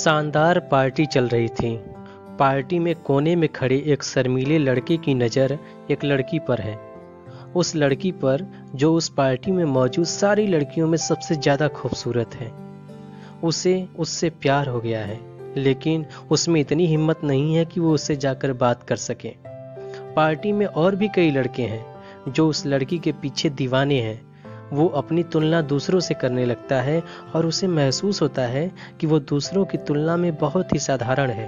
शानदार पार्टी चल रही थी। पार्टी में कोने में खड़े एक शर्मीले लड़के की नज़र एक लड़की पर है। उस लड़की पर जो उस पार्टी में मौजूद सारी लड़कियों में सबसे ज़्यादा खूबसूरत है। उसे उससे प्यार हो गया है, लेकिन उसमें इतनी हिम्मत नहीं है कि वो उससे जाकर बात कर सके। पार्टी में और भी कई लड़के हैं जो उस लड़की के पीछे दीवाने हैं। वो अपनी तुलना दूसरों से करने लगता है और उसे महसूस होता है कि वो दूसरों की तुलना में बहुत ही साधारण है।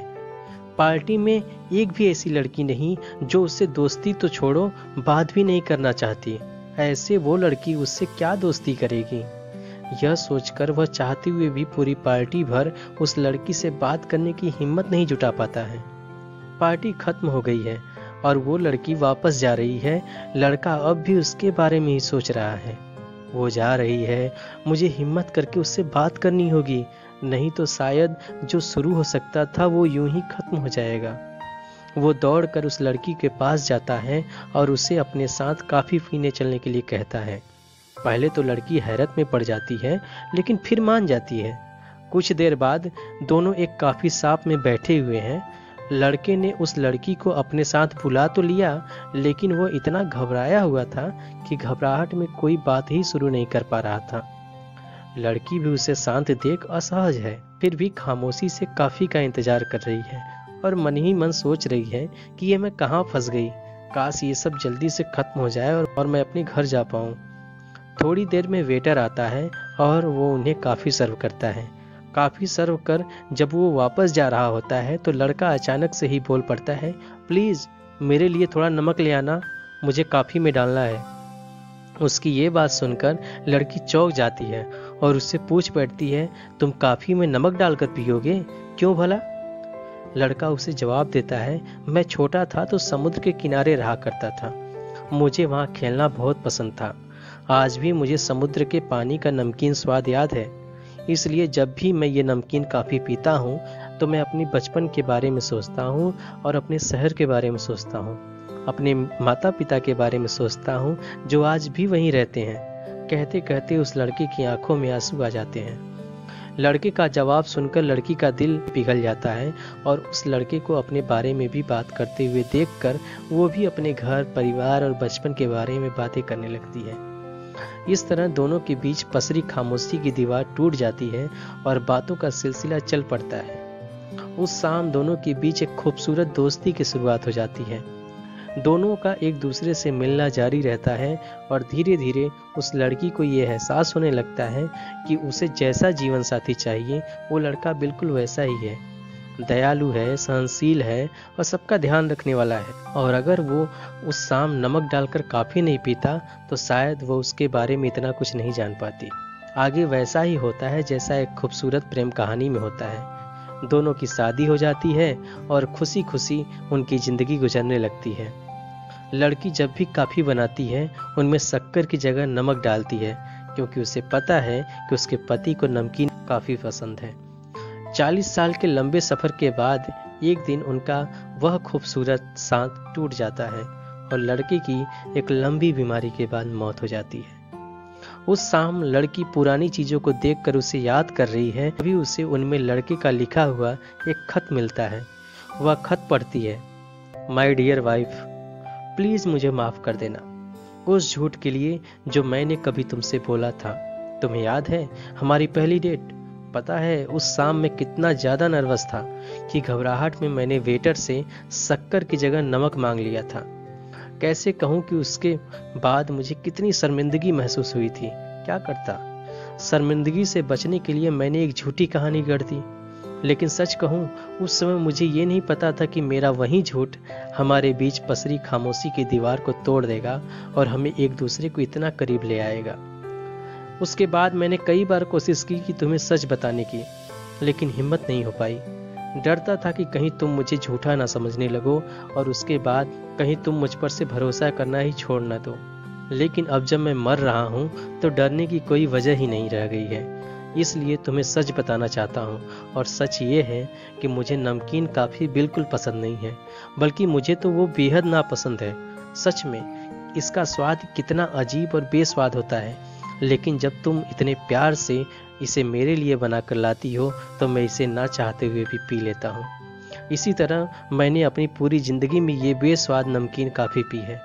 पार्टी में एक भी ऐसी लड़की नहीं जो उससे दोस्ती तो छोड़ो बात भी नहीं करना चाहती। ऐसे वो लड़की उससे क्या दोस्ती करेगी? यह सोचकर वह चाहते हुए भी पूरी पार्टी भर उस लड़की से बात करने की हिम्मत नहीं जुटा पाता है। पार्टी खत्म हो गई है और वो लड़की वापस जा रही है। लड़का अब भी उसके बारे में ही सोच रहा है। वो जा रही है, मुझे हिम्मत करके उससे बात करनी होगी, नहीं तो शायद जो शुरू हो सकता था वो यूं ही खत्म हो जाएगा। वो दौड़कर उस लड़की के पास जाता है और उसे अपने साथ काफी पीने चलने के लिए कहता है। पहले तो लड़की हैरत में पड़ जाती है, लेकिन फिर मान जाती है। कुछ देर बाद दोनों एक काफी शॉप में बैठे हुए हैं। लड़के ने उस लड़की को अपने साथ बुला तो लिया, लेकिन वो इतना घबराया हुआ था कि घबराहट में कोई बात ही शुरू नहीं कर पा रहा था। लड़की भी उसे शांत देख असहज है, फिर भी खामोशी से काफी का इंतजार कर रही है और मन ही मन सोच रही है कि ये मैं कहाँ फंस गई। काश ये सब जल्दी से खत्म हो जाए और मैं अपने घर जा पाऊँ। थोड़ी देर में वेटर आता है और वो उन्हें काफी सर्व करता है। काफी सर्व कर जब वो वापस जा रहा होता है तो लड़का अचानक से ही बोल पड़ता है, प्लीज मेरे लिए थोड़ा नमक ले आना, मुझे काफी में डालना है। उसकी ये बात सुनकर लड़की चौंक जाती है और उससे पूछ बैठती है, तुम काफी में नमक डालकर पियोगे? क्यों भला? लड़का उसे जवाब देता है, मैं छोटा था तो समुद्र के किनारे रहा करता था। मुझे वहाँ खेलना बहुत पसंद था। आज भी मुझे समुद्र के पानी का नमकीन स्वाद याद है। इसलिए जब भी मैं ये नमकीन काफ़ी पीता हूँ तो मैं अपनी बचपन के बारे में सोचता हूँ और अपने शहर के बारे में सोचता हूँ, अपने माता पिता के बारे में सोचता हूँ जो आज भी वहीं रहते हैं। कहते कहते उस लड़के की आंखों में आंसू आ जाते हैं। लड़के का जवाब सुनकर लड़की का दिल पिघल जाता है और उस लड़के को अपने बारे में भी बात करते हुए देखकर वो भी अपने घर, परिवार और बचपन के बारे में बातें करने लगती है। इस तरह दोनों के बीच पसरी खामोशी की दीवार टूट जाती है और बातों का सिलसिला चल पड़ता है। उस शाम दोनों के बीच एक खूबसूरत दोस्ती की शुरुआत हो जाती है। दोनों का एक दूसरे से मिलना जारी रहता है और धीरे धीरे उस लड़की को ये एहसास होने लगता है कि उसे जैसा जीवन साथी चाहिए वो लड़का बिल्कुल वैसा ही है। दयालु है, सहनशील है और सबका ध्यान रखने वाला है। और अगर वो उस शाम नमक डालकर काफी नहीं पीता तो शायद वो उसके बारे में इतना कुछ नहीं जान पाती। आगे वैसा ही होता है जैसा एक खूबसूरत प्रेम कहानी में होता है। दोनों की शादी हो जाती है और खुशी खुशी उनकी जिंदगी गुजरने लगती है। लड़की जब भी काफी बनाती है उनमें शक्कर की जगह नमक डालती है, क्योंकि उसे पता है कि उसके पति को नमकीन काफी पसंद है। 40 साल के लंबे सफर के बाद एक दिन उनका वह खूबसूरत साथ टूट जाता है और लड़के की एक लंबी बीमारी के बाद मौत हो जाती है। उस शाम लड़की पुरानी चीजों को देखकर उसे याद कर रही है। अभी उसे उनमें लड़के का लिखा हुआ एक खत मिलता है। वह खत पढ़ती है, माय डियर वाइफ, प्लीज मुझे माफ कर देना उस झूठ के लिए जो मैंने कभी तुमसे बोला था। तुम्हें याद है हमारी पहली डेट? पता है उस शाम मैं कितना ज्यादा नर्वस था कि घबराहट में मैंने वेटर से शक्कर की जगह नमक मांग लिया था। कैसे कहूँ कि उसके बाद मुझे कितनी शर्मिंदगी महसूस हुई थी। क्या करता? शर्मिंदगी से बचने के लिए मैंने एक झूठी कहानी गढ़ दी। लेकिन सच कहूँ उस समय मुझे ये नहीं पता था कि मेरा वही झूठ हमारे बीच पसरी खामोशी की दीवार को तोड़ देगा और हमें एक दूसरे को इतना करीब ले आएगा। उसके बाद मैंने कई बार कोशिश की कि तुम्हें सच बताने की, लेकिन हिम्मत नहीं हो पाई। डरता था कि कहीं तुम मुझे झूठा ना समझने लगो और उसके बाद कहीं तुम मुझ पर से भरोसा करना ही छोड़ ना दो। लेकिन अब जब मैं मर रहा हूँ तो डरने की कोई वजह ही नहीं रह गई है। इसलिए तुम्हें सच बताना चाहता हूँ, और सच ये है कि मुझे नमकीन काफ़ी बिल्कुल पसंद नहीं है, बल्कि मुझे तो वो बेहद नापसंद है। सच में इसका स्वाद कितना अजीब और बेस्वाद होता है। लेकिन जब तुम इतने प्यार से इसे मेरे लिए बनाकर लाती हो तो मैं इसे ना चाहते हुए भी पी लेता हूँ। इसी तरह मैंने अपनी पूरी ज़िंदगी में ये बेस्वाद नमकीन काफ़ी पी है।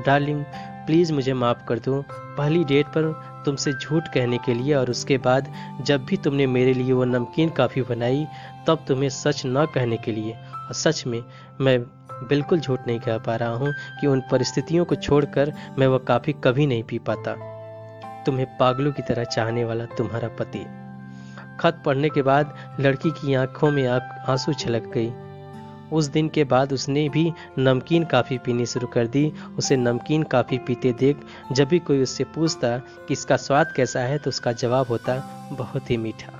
डार्लिंग, प्लीज़ मुझे माफ़ कर दो पहली डेट पर तुमसे झूठ कहने के लिए, और उसके बाद जब भी तुमने मेरे लिए वो नमकीन काफ़ी बनाई तब तुम्हें सच न कहने के लिए। और सच में मैं बिल्कुल झूठ नहीं कह पा रहा हूँ कि उन परिस्थितियों को छोड़कर मैं वह काफ़ी कभी नहीं पी पाता। तुम्हें पागलों की तरह चाहने वाला तुम्हारा पति। खत पढ़ने के बाद लड़की की आंखों में आंसू छलक गई। उस दिन के बाद उसने भी नमकीन काफ़ी पीनी शुरू कर दी। उसे नमकीन काफ़ी पीते देख जब भी कोई उससे पूछता कि इसका स्वाद कैसा है तो उसका जवाब होता बहुत ही मीठा।